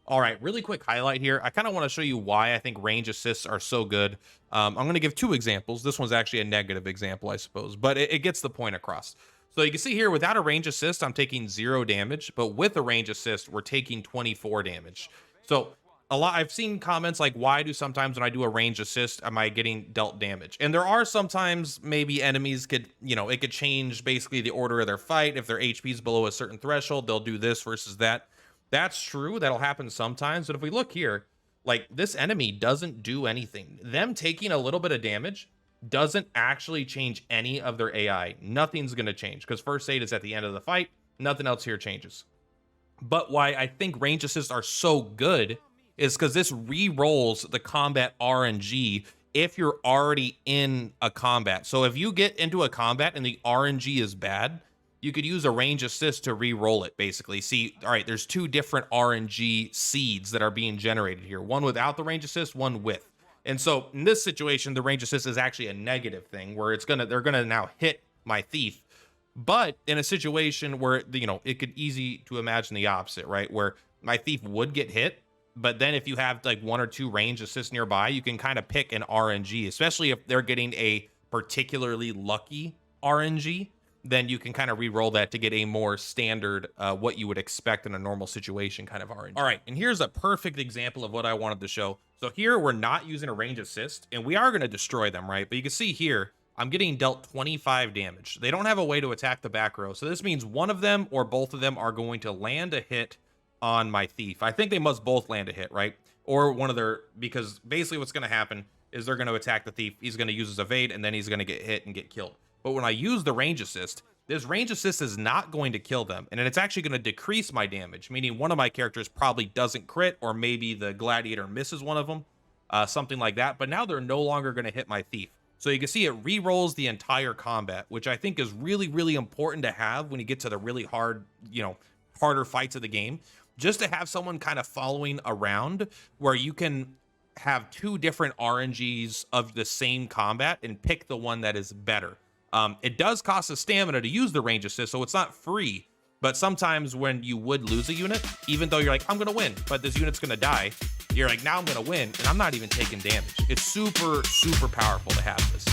All right, really quick highlight here. I kind of want to show you why I think range assists are so good. I'm going to give two examples. This one's actually a negative example, I suppose, but it gets the point across. So you can see here, without a range assist, I'm taking 0 damage, but with a range assist, we're taking 24 damage. So I've seen comments like, why do sometimes when I do a range assist, am I getting dealt damage? And there are sometimes maybe enemies could, it could change basically the order of their fight. If their HP is below a certain threshold, they'll do this versus that. That's true. That'll happen sometimes. But if we look here, like this enemy doesn't do anything. Them taking a little bit of damage doesn't actually change any of their AI. Nothing's going to change because first aid is at the end of the fight. Nothing else here changes. But why I think range assists are so good is because this re-rolls the combat RNG if you're already in a combat. So if you get into a combat and the RNG is bad, you could use a range assist to re-roll it, basically. See, all right, there's two different RNG seeds that are being generated here. One without the range assist, one with. And so in this situation, the range assist is actually a negative thing where they're gonna now hit my thief. But in a situation where, it could easy to imagine the opposite, right? Where my thief would get hit, but then if you have like one or two range assists nearby, you can kind of pick an RNG, especially if they're getting a particularly lucky RNG, then you can kind of re-roll that to get a more standard, what you would expect in a normal situation kind of RNG. All right, and here's a perfect example of what I wanted to show. So here we're not using a range assist, and we are going to destroy them, right? But you can see here, I'm getting dealt 25 damage. They don't have a way to attack the back row, so this means one of them or both of them are going to land a hit on my thief. I think they must both land a hit, right? Or one of their, because basically what's going to happen is they're going to attack the thief. He's going to use his evade, and then he's going to get hit and get killed. But when I use the range assist, this range assist is not going to kill them, and it's actually going to decrease my damage, meaning one of my characters probably doesn't crit, or maybe the gladiator misses one of them, something like that. But now they're no longer going to hit my thief. So you can see it re-rolls the entire combat, which I think is really, really important to have when you get to the really hard, harder fights of the game. Just to have someone kind of following around where you can have two different RNGs of the same combat and pick the one that is better. It does cost a stamina to use the range assist, so it's not free. But sometimes when you would lose a unit, even though you're like, I'm going to win, but this unit's going to die, you're like, now I'm going to win, and I'm not even taking damage. It's super, super powerful to have this.